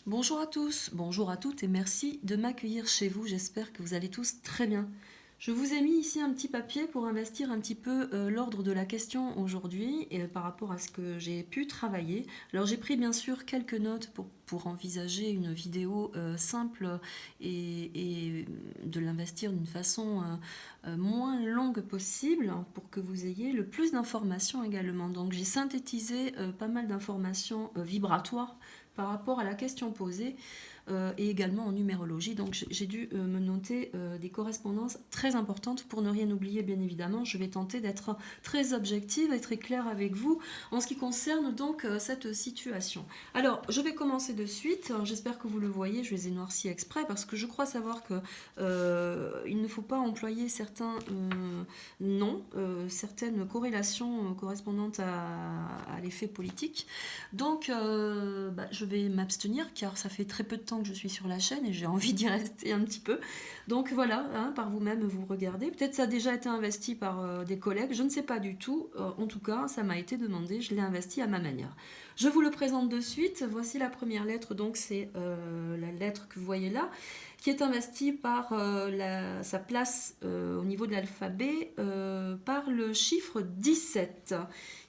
Bonjour à tous, bonjour à toutes et merci de m'accueillir chez vous. J'espère que vous allez tous très bien. Je vous ai mis ici un petit papier pour investir un petit peu l'ordre de la question aujourd'hui et par rapport à ce que j'ai pu travailler. Alors j'ai pris bien sûr quelques notes pour envisager une vidéo simple et de l'investir d'une façon moins longue possible pour que vous ayez le plus d'informations également. Donc j'ai synthétisé pas mal d'informations vibratoires par rapport à la question posée et également en numérologie. Donc j'ai dû me noter des correspondances très importantes pour ne rien oublier, bien évidemment. Je vais tenter d'être très objective et très claire avec vous en ce qui concerne donc cette situation. Alors, je vais commencer de suite. J'espère que vous le voyez, je les ai noircis exprès parce que je crois savoir que il ne faut pas employer certains noms, certaines corrélations correspondantes à l'effet politique. Donc, je vais m'abstenir car ça fait très peu de temps que je suis sur la chaîne et j'ai envie d'y rester un petit peu. Donc voilà, hein, par vous-même, vous regardez. Peut-être ça a déjà été investi par des collègues, je ne sais pas du tout. En tout cas, ça m'a été demandé, je l'ai investi à ma manière. Je vous le présente de suite. Voici la première lettre, donc c'est la lettre que vous voyez là, qui est investie par sa place au niveau de l'alphabet par le chiffre 17.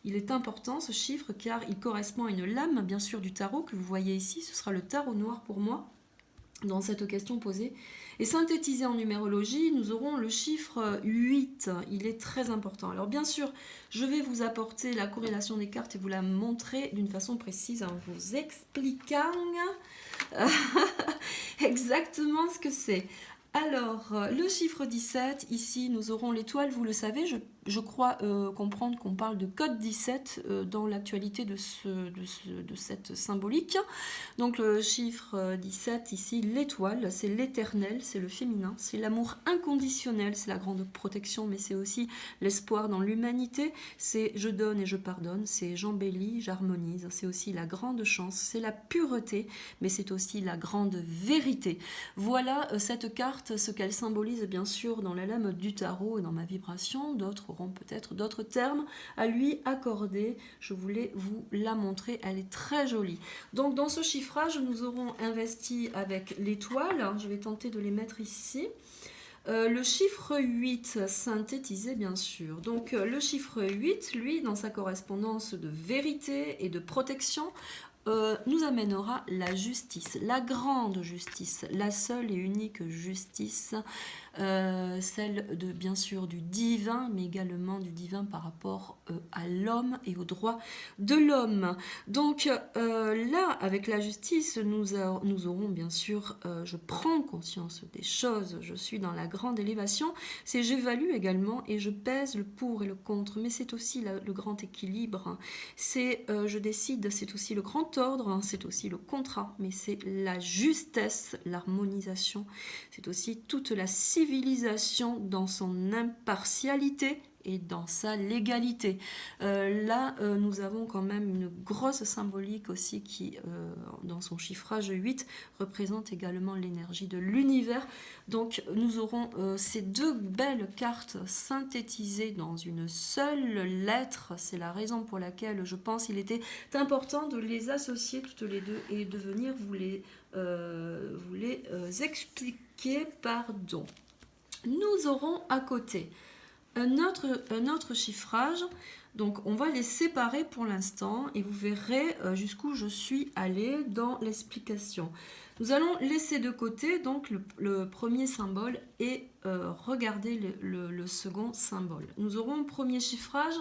Il est important ce chiffre car il correspond à une lame, bien sûr, du tarot que vous voyez ici. Ce sera le tarot noir pour moi dans cette question posée. Et synthétisé en numérologie, nous aurons le chiffre 8. Il est très important. Alors bien sûr, je vais vous apporter la corrélation des cartes et vous la montrer d'une façon précise en vous expliquant exactement ce que c'est. Alors, le chiffre 17, ici, nous aurons l'étoile, vous le savez, je crois comprendre qu'on parle de code 17 dans l'actualité de cette symbolique. Donc, le chiffre 17, ici, l'étoile, c'est l'éternel, c'est le féminin, c'est l'amour inconditionnel, c'est la grande protection, mais c'est aussi l'espoir dans l'humanité, c'est je donne et je pardonne, c'est j'embellis, j'harmonise, c'est aussi la grande chance, c'est la pureté, mais c'est aussi la grande vérité. Voilà cette carte, ce qu'elle symbolise bien sûr dans la lame du tarot et dans ma vibration. D'autres auront peut-être d'autres termes à lui accorder. Je voulais vous la montrer, elle est très jolie. Donc dans ce chiffrage, nous aurons investi avec l'étoile. Je vais tenter de les mettre ici. Le chiffre 8 synthétisé bien sûr. Donc le chiffre 8, lui, dans sa correspondance de vérité et de protection, nous amènera la justice, la grande justice, la seule et unique justice, celle de bien sûr du divin, mais également du divin par rapport à l'homme et aux droits de l'homme. Donc là, avec la justice, nous aurons bien sûr, je prends conscience des choses, je suis dans la grande élévation, c'est j'évalue également et je pèse le pour et le contre, mais c'est aussi le grand équilibre, c'est je décide, c'est aussi le grand ordre, c'est aussi le contrat, mais c'est la justesse, l'harmonisation, c'est aussi toute la civilisation dans son impartialité et dans sa légalité. Là, nous avons quand même une grosse symbolique aussi qui, dans son chiffrage 8, représente également l'énergie de l'univers. Donc, nous aurons ces deux belles cartes synthétisées dans une seule lettre. C'est la raison pour laquelle je pense qu'il était important de les associer toutes les deux et de venir vous les expliquer. Pardon. Nous aurons à côté un autre chiffrage, donc on va les séparer pour l'instant et vous verrez jusqu'où je suis allée dans l'explication. Nous allons laisser de côté donc le premier symbole et regarder le second symbole. Nous aurons le premier chiffrage,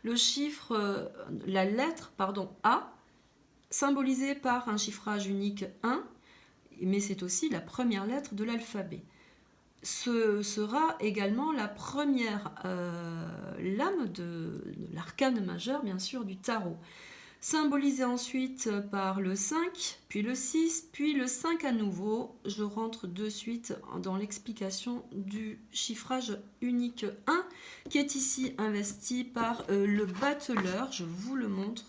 le chiffre, la lettre A, symbolisée par un chiffrage unique 1, mais c'est aussi la première lettre de l'alphabet. Ce sera également la première lame de l'arcane majeur, bien sûr, du tarot. Symbolisé ensuite par le 5, puis le 6, puis le 5 à nouveau. Je rentre de suite dans l'explication du chiffrage unique 1, qui est ici investi par le battleur. Je vous le montre.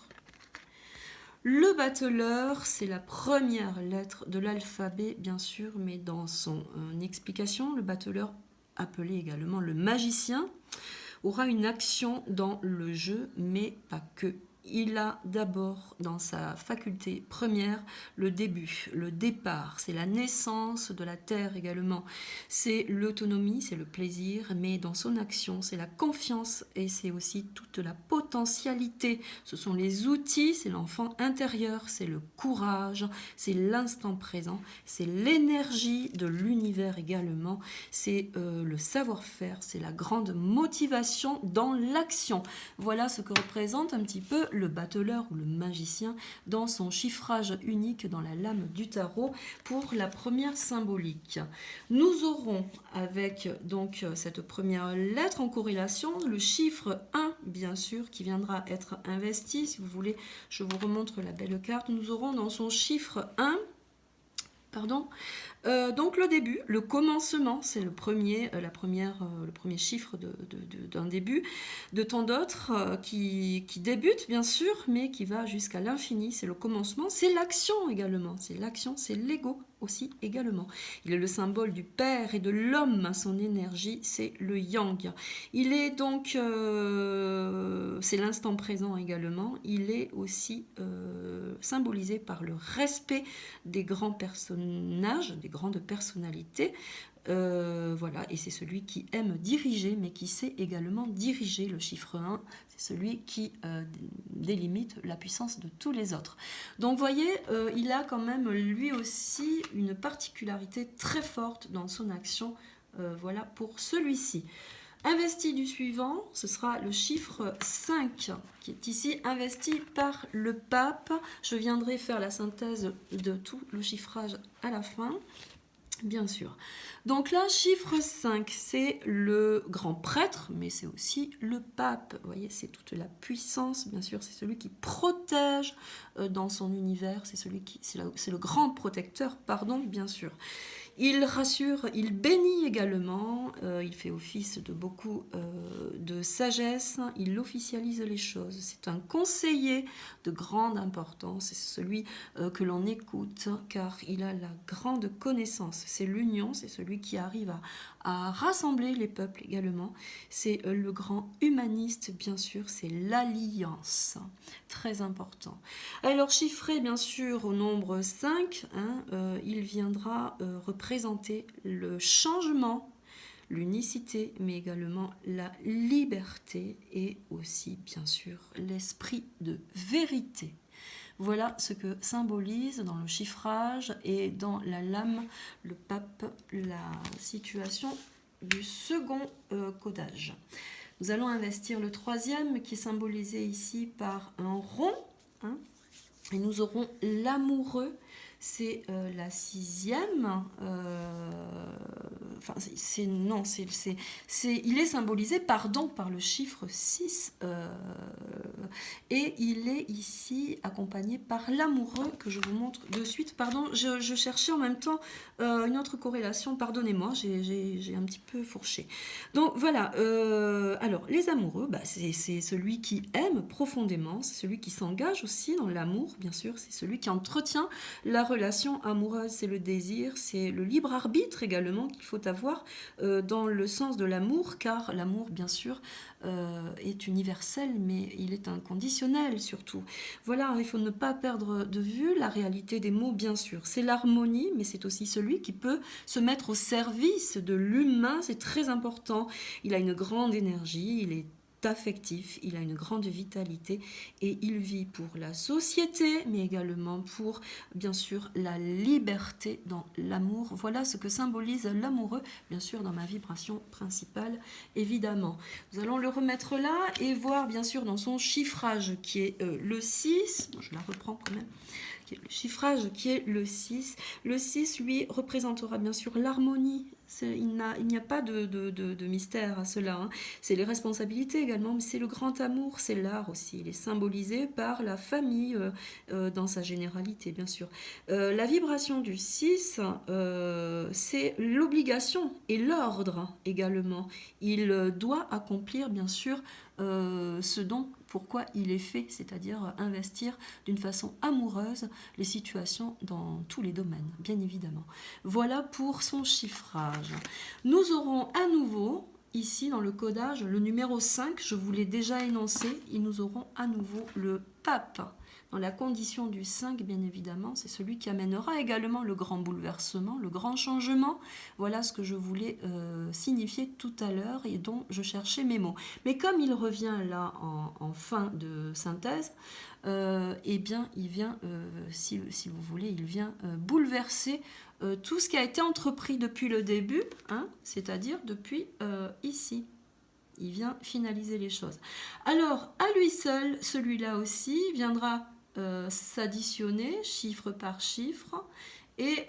Le battleur, c'est la première lettre de l'alphabet, bien sûr, mais dans son explication, le battleur, appelé également le magicien, aura une action dans le jeu, mais pas que. il a d'abord dans sa faculté première le début, le départ, c'est la naissance de la terre également, c'est l'autonomie, c'est le plaisir, mais dans son action, c'est la confiance et c'est aussi toute la potentialité. Ce sont les outils, c'est l'enfant intérieur, c'est le courage, c'est l'instant présent, c'est l'énergie de l'univers également, c'est le savoir-faire, c'est la grande motivation dans l'action. Voilà ce que représente un petit peu le battleur ou le magicien dans son chiffrage unique dans la lame du tarot pour la première symbolique. Nous aurons avec donc cette première lettre en corrélation le chiffre 1 bien sûr qui viendra être investi. Si vous voulez, je vous remontre la belle carte. Nous aurons dans son chiffre 1 donc le début, le commencement, c'est le premier chiffre d'un début, de tant d'autres qui débute bien sûr, mais qui va jusqu'à l'infini, c'est le commencement, c'est l'action également, c'est l'ego aussi également. Il est le symbole du père et de l'homme, son énergie, c'est le yang. Il est donc, c'est l'instant présent également, il est aussi symbolisé par le respect des grands personnages, des grandes personnalités. Voilà, et c'est celui qui aime diriger, mais qui sait également diriger. Le chiffre 1, c'est celui qui délimite la puissance de tous les autres. Donc, vous voyez, il a quand même lui aussi une particularité très forte dans son action. Voilà pour celui-ci. Investi du suivant, ce sera le chiffre 5 qui est ici investi par le pape. Je viendrai faire la synthèse de tout le chiffrage à la fin, bien sûr. Donc là, chiffre 5, c'est le grand prêtre, mais c'est aussi le pape. Vous voyez, c'est toute la puissance, bien sûr, c'est celui qui protège dans son univers, c'est le grand protecteur, pardon, bien sûr. Il rassure, il bénit également, il fait office de beaucoup de sagesse, il officialise les choses. C'est un conseiller de grande importance, c'est celui que l'on écoute car il a la grande connaissance. C'est l'union, c'est celui qui arrive à rassembler les peuples également. C'est le grand humaniste, bien sûr, c'est l'alliance, très important. Alors chiffré bien sûr au nombre 5, il viendra représenter le changement, l'unicité, mais également la liberté et aussi bien sûr l'esprit de vérité. Voilà ce que symbolise dans le chiffrage et dans la lame, le pape, la situation du second codage. Nous allons investir le troisième qui est symbolisé ici par un rond, et nous aurons l'amoureux, c'est la sixième, il est symbolisé par le chiffre 6, et il est ici accompagné par l'amoureux que je vous montre de suite. Pardon, je cherchais en même temps une autre corrélation, pardonnez-moi, j'ai un petit peu fourché. Donc voilà, alors les amoureux, c'est celui qui aime profondément, c'est celui qui s'engage aussi dans l'amour, bien sûr, c'est celui qui entretient la relation amoureuse, c'est le désir, c'est le libre arbitre également qu'il faut avoir dans le sens de l'amour, car l'amour, bien sûr, est universel, mais il est inconditionnel surtout. Voilà, il faut ne pas perdre de vue la réalité des mots, bien sûr. C'est l'harmonie, mais c'est aussi celui qui peut se mettre au service de l'humain, c'est très important. Il a une grande énergie, il est affectif, il a une grande vitalité et il vit pour la société, mais également pour, bien sûr, la liberté dans l'amour. Voilà ce que symbolise l'amoureux, bien sûr, dans ma vibration principale, évidemment. Nous allons le remettre là et voir, bien sûr, dans son chiffrage qui est le 6, je la reprends quand même, le chiffrage qui est le 6. Le 6, lui, représentera bien sûr l'harmonie. Il n'y a pas de mystère à cela. C'est les responsabilités également, mais c'est le grand amour, c'est l'art aussi. Il est symbolisé par la famille dans sa généralité, bien sûr. La vibration du 6, c'est l'obligation et l'ordre également. Il doit accomplir, bien sûr, ce dont pourquoi il est fait, c'est-à-dire investir d'une façon amoureuse les situations dans tous les domaines, bien évidemment. Voilà pour son chiffrage. Nous aurons à nouveau ici dans le codage, le numéro 5, je vous l'ai déjà énoncé, et nous aurons à nouveau le pape. Dans la condition du 5, bien évidemment, c'est celui qui amènera également le grand bouleversement, le grand changement. Voilà ce que je voulais signifier tout à l'heure et dont je cherchais mes mots. Mais comme il revient là en fin de synthèse, eh bien, il vient, si vous voulez, il vient bouleverser tout ce qui a été entrepris depuis le début, hein, c'est-à-dire depuis ici. Il vient finaliser les choses. Alors, à lui seul, celui-là aussi viendra s'additionner chiffre par chiffre et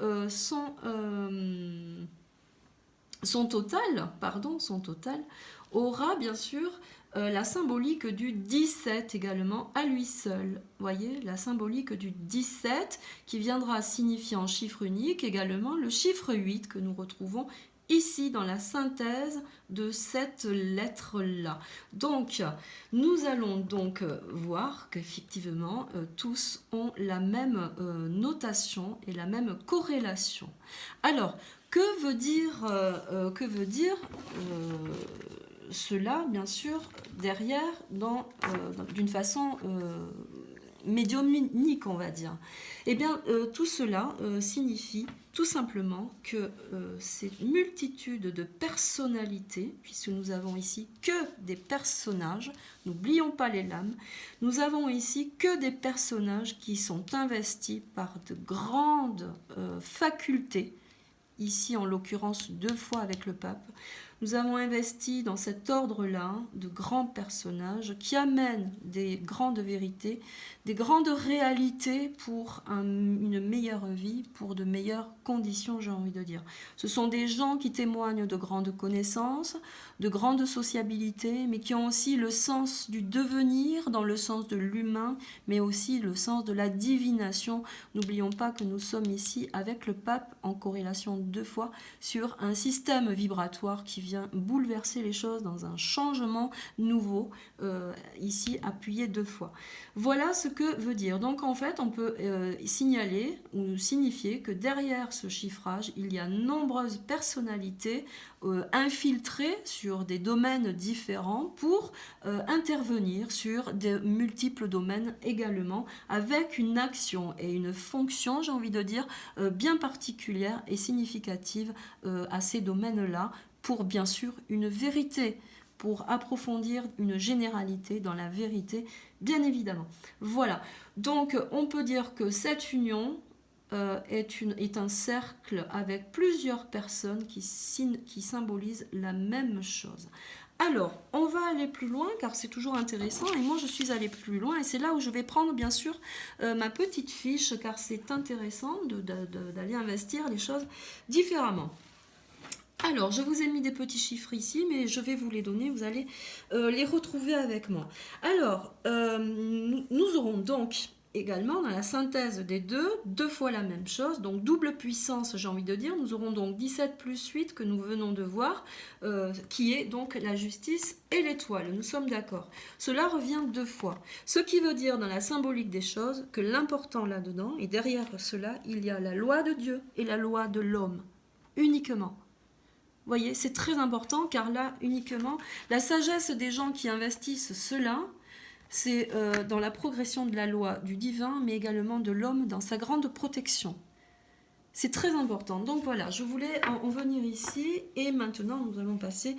son total aura bien sûr la symbolique du 17 également à lui seul. Voyez, la symbolique du 17 qui viendra signifier en chiffre unique également le chiffre 8 que nous retrouvons ici dans la synthèse de cette lettre-là. Donc, nous allons donc voir qu'effectivement, tous ont la même notation et la même corrélation. Alors, que veut dire cela, bien sûr, derrière, d'une façon médiumnique, on va dire. Eh bien, tout cela signifie tout simplement que ces multitudes de personnalités, puisque nous avons ici que des personnages, n'oublions pas les lames, nous avons ici que des personnages qui sont investis par de grandes facultés, ici en l'occurrence 2 fois avec le pape. Nous avons investi dans cet ordre-là de grands personnages qui amènent des grandes vérités, des grandes réalités pour une meilleure vie, pour de meilleures conditions, j'ai envie de dire. Ce sont des gens qui témoignent de grandes connaissances, de grandes sociabilités, mais qui ont aussi le sens du devenir, dans le sens de l'humain, mais aussi le sens de la divination. N'oublions pas que nous sommes ici avec le pape en corrélation 2 fois sur un système vibratoire qui vient bouleverser les choses dans un changement nouveau, ici appuyé 2 fois. Voilà ce que veut dire. Donc en fait, on peut signaler ou signifier que derrière ce chiffrage, il y a nombreuses personnalités infiltrées sur des domaines différents pour intervenir sur de multiples domaines également, avec une action et une fonction, j'ai envie de dire, bien particulière et significative à ces domaines-là, pour bien sûr une vérité, pour approfondir une généralité dans la vérité, bien évidemment. Voilà, donc on peut dire que cette union est un cercle avec plusieurs personnes qui symbolisent la même chose. Alors, on va aller plus loin car c'est toujours intéressant et moi je suis allée plus loin et c'est là où je vais prendre bien sûr ma petite fiche car c'est intéressant d'aller investir les choses différemment. Alors, je vous ai mis des petits chiffres ici, mais je vais vous les donner, vous allez les retrouver avec moi. Alors, nous aurons donc également dans la synthèse des deux fois la même chose, donc double puissance, j'ai envie de dire. Nous aurons donc 17 plus 8 que nous venons de voir, qui est donc la justice et l'étoile, nous sommes d'accord. Cela revient 2 fois, ce qui veut dire dans la symbolique des choses que l'important là-dedans, et derrière cela, il y a la loi de Dieu et la loi de l'homme, uniquement. Vous voyez, c'est très important car là, uniquement, la sagesse des gens qui investissent cela, c'est dans la progression de la loi du divin, mais également de l'homme dans sa grande protection. C'est très important. Donc voilà, je voulais en venir ici et maintenant nous allons passer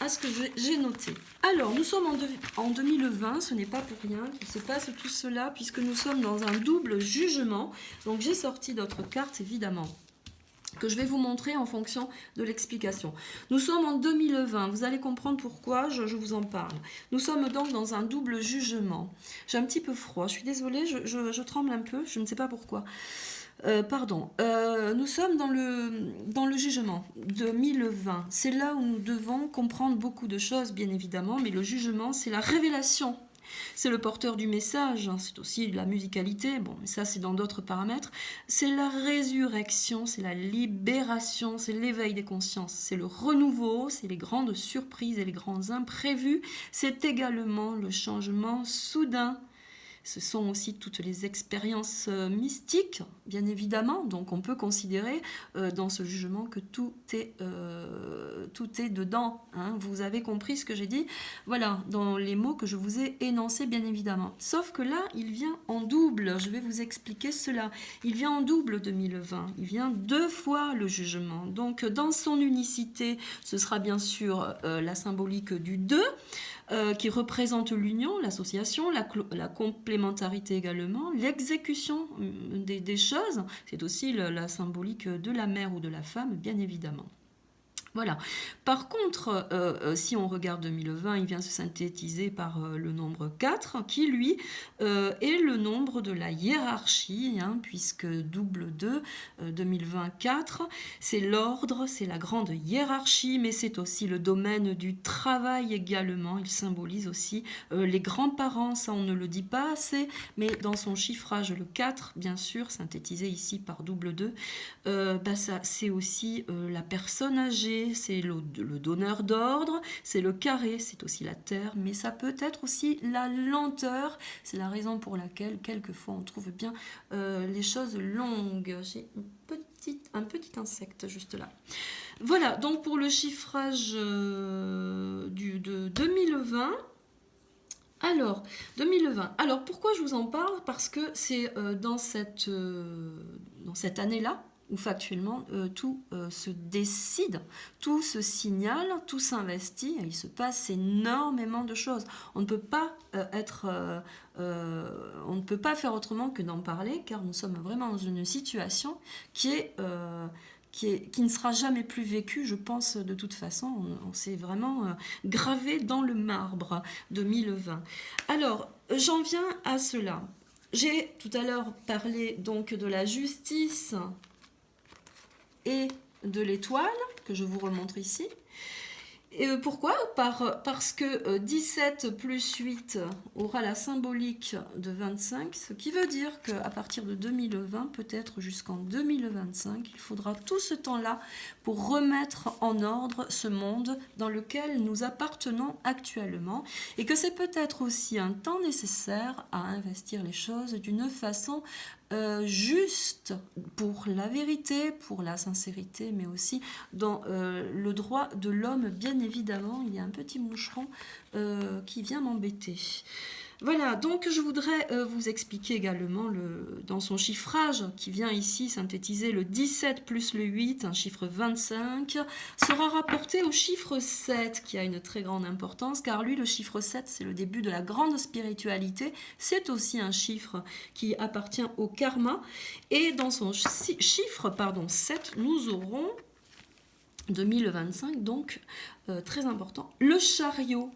à ce que j'ai noté. Alors, nous sommes en 2020, ce n'est pas pour rien qu'il se passe tout cela puisque nous sommes dans un double jugement. Donc j'ai sorti d'autres cartes évidemment, que je vais vous montrer en fonction de l'explication. Nous sommes en 2020, vous allez comprendre pourquoi je vous en parle. Nous sommes donc dans un double jugement. J'ai un petit peu froid, je suis désolée, je tremble un peu, je ne sais pas pourquoi. Nous sommes dans le jugement 2020. C'est là où nous devons comprendre beaucoup de choses, bien évidemment, mais le jugement, c'est la révélation. C'est le porteur du message, c'est aussi la musicalité, bon, mais ça c'est dans d'autres paramètres. C'est la résurrection, c'est la libération, c'est l'éveil des consciences, c'est le renouveau, c'est les grandes surprises et les grands imprévus. C'est également le changement soudain. Ce sont aussi toutes les expériences mystiques, bien évidemment. Donc on peut considérer dans ce jugement que tout est dedans. Hein. Vous avez compris ce que j'ai dit? Voilà, dans les mots que je vous ai énoncés, bien évidemment. Sauf que là, il vient en double. Je vais vous expliquer cela. Il vient en double 2020. Il vient 2 fois le jugement. Donc dans son unicité, ce sera bien sûr la symbolique du 2. Qui représente l'union, l'association, la complémentarité également, l'exécution des choses. C'est aussi la symbolique de la mère ou de la femme, bien évidemment. Voilà. Par contre, si on regarde 2020, il vient se synthétiser par le nombre 4, qui lui est le nombre de la hiérarchie, hein, puisque double 2, 2024, c'est l'ordre, c'est la grande hiérarchie, mais c'est aussi le domaine du travail également. Il symbolise aussi les grands-parents, ça on ne le dit pas assez, mais dans son chiffrage, le 4, bien sûr, synthétisé ici par double 2, ça, c'est aussi la personne âgée, c'est le donneur d'ordre, c'est le carré, c'est aussi la terre, mais ça peut être aussi la lenteur. C'est la raison pour laquelle, quelquefois, on trouve bien les choses longues. J'ai un petit insecte juste là. Voilà, donc pour le chiffrage de 2020. Alors, 2020. Alors, pourquoi je vous en parle? Parce que c'est dans cette année-là, où factuellement tout se décide, tout se signale, tout s'investit, et il se passe énormément de choses. On ne peut pas on ne peut pas faire autrement que d'en parler, car nous sommes vraiment dans une situation qui ne sera jamais plus vécue, je pense, de toute façon. On s'est vraiment gravé dans le marbre 2020. Alors, j'en viens à cela. J'ai tout à l'heure parlé donc de la justice et de l'étoile, que je vous remontre ici. Et pourquoi? Parce que 17 plus 8 aura la symbolique de 25, ce qui veut dire qu'à partir de 2020, peut-être jusqu'en 2025, il faudra tout ce temps-là pour remettre en ordre ce monde dans lequel nous appartenons actuellement, et que c'est peut-être aussi un temps nécessaire à investir les choses d'une façon juste pour la vérité, pour la sincérité, mais aussi dans le droit de l'homme, bien évidemment. Il y a un petit moucheron qui vient m'embêter. Voilà, donc je voudrais vous expliquer également dans son chiffrage, qui vient ici synthétiser le 17 plus le 8, un chiffre 25, sera rapporté au chiffre 7, qui a une très grande importance, car lui, le chiffre 7, c'est le début de la grande spiritualité, c'est aussi un chiffre qui appartient au karma, et dans son chiffre 7, nous aurons 2025, donc très important. Le chariot,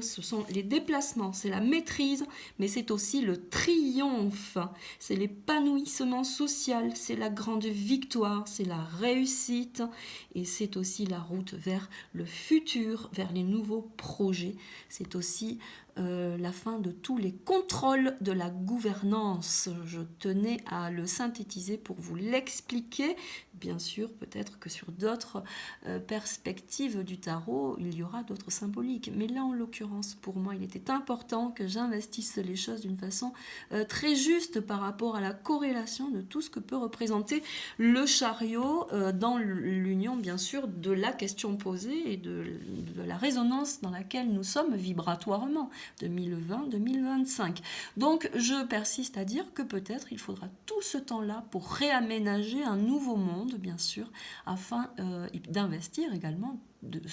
ce sont les déplacements, c'est la maîtrise, mais c'est aussi le triomphe, c'est l'épanouissement social, c'est la grande victoire, c'est la réussite, et c'est aussi la route vers le futur, vers les nouveaux projets. C'est aussi la fin de tous les contrôles de la gouvernance. Je tenais à le synthétiser pour vous l'expliquer. Bien sûr, peut-être que sur d'autres perspectives du tarot, il y aura d'autres symboliques. Mais là, en l'occurrence, pour moi, il était important que j'investisse les choses d'une façon très juste par rapport à la corrélation de tout ce que peut représenter le chariot dans l'union, bien sûr, de la question posée et de la résonance dans laquelle nous sommes vibratoirement. 2020-2025. Donc, je persiste à dire que peut-être il faudra tout ce temps-là pour réaménager un nouveau monde, bien sûr, afin d'investir également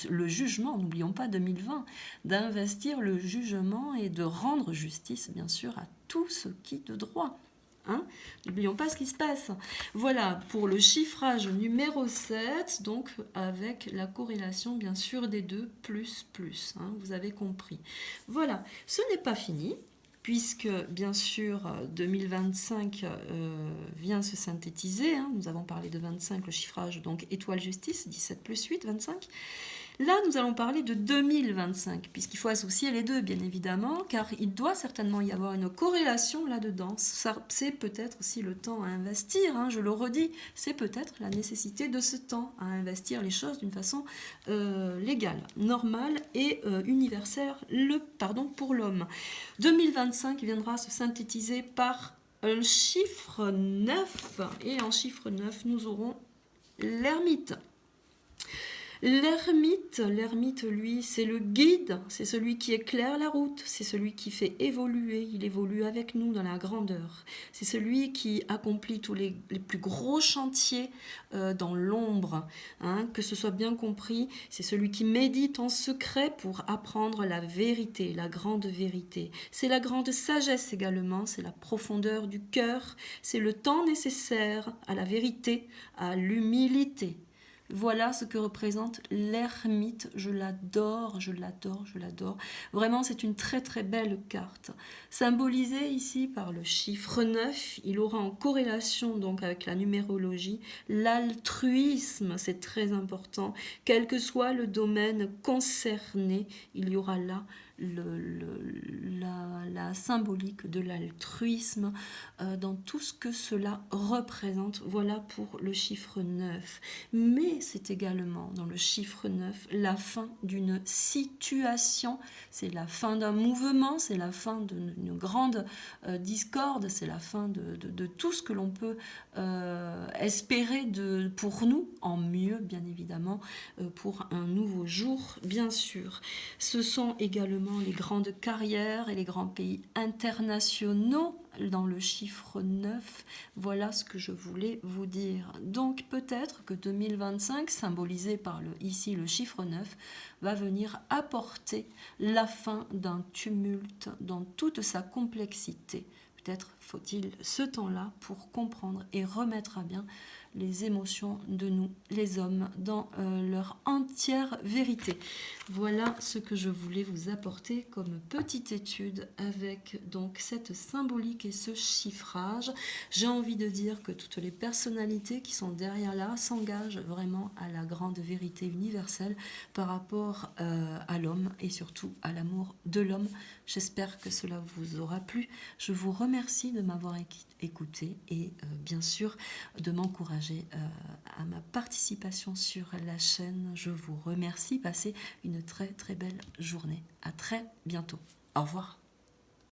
le jugement, n'oublions pas 2020, d'investir le jugement et de rendre justice, bien sûr, à tout ce qui est de droit. Hein, n'oublions pas ce qui se passe. Voilà pour le chiffrage numéro 7, donc avec la corrélation bien sûr des deux plus, hein, vous avez compris. Voilà, ce n'est pas fini, puisque bien sûr 2025 vient se synthétiser, hein, nous avons parlé de 25, le chiffrage donc étoile justice, 17 plus 8, 25. Là, nous allons parler de 2025, puisqu'il faut associer les deux, bien évidemment, car il doit certainement y avoir une corrélation là-dedans. C'est peut-être aussi le temps à investir, hein, je le redis, c'est peut-être la nécessité de ce temps à investir les choses d'une façon légale, normale et universelle pour l'homme. 2025 viendra se synthétiser par un chiffre 9, et en chiffre 9, nous aurons l'ermite. L'ermite, lui, c'est le guide, c'est celui qui éclaire la route, c'est celui qui fait évoluer, il évolue avec nous dans la grandeur. C'est celui qui accomplit tous les plus gros chantiers dans l'ombre, hein, que ce soit bien compris. C'est celui qui médite en secret pour apprendre la vérité, la grande vérité. C'est la grande sagesse également, c'est la profondeur du cœur, c'est le temps nécessaire à la vérité, à l'humilité. Voilà ce que représente l'ermite. Je l'adore, je l'adore, je l'adore. Vraiment, c'est une très très belle carte. Symbolisée ici par le chiffre 9, il aura en corrélation donc avec la numérologie l'altruisme, c'est très important. Quel que soit le domaine concerné, il y aura là la symbolique de l'altruisme dans tout ce que cela représente. Voilà pour le chiffre 9. Mais c'est également dans le chiffre 9 la fin d'une situation, c'est la fin d'un mouvement, c'est la fin d'une grande discorde, c'est la fin de tout ce que l'on peut espérer pour nous, en mieux bien évidemment, pour un nouveau jour bien sûr. Ce sont également les grandes carrières et les grands pays internationaux dans le chiffre 9. Voilà ce que je voulais vous dire. Donc peut-être que 2025, symbolisé par ici le chiffre 9, va venir apporter la fin d'un tumulte dans toute sa complexité. Peut-être faut-il ce temps-là pour comprendre et remettre à bien les émotions de nous, les hommes, dans leur entière vérité. Voilà ce que je voulais vous apporter comme petite étude avec donc cette symbolique et ce chiffrage. J'ai envie de dire que toutes les personnalités qui sont derrière là s'engagent vraiment à la grande vérité universelle par rapport à l'homme et surtout à l'amour de l'homme. J'espère que cela vous aura plu. Je vous remercie de m'avoir écouté et bien sûr de m'encourager à ma participation sur la chaîne. Je vous remercie. Passez une très très belle journée. À très bientôt. Au revoir.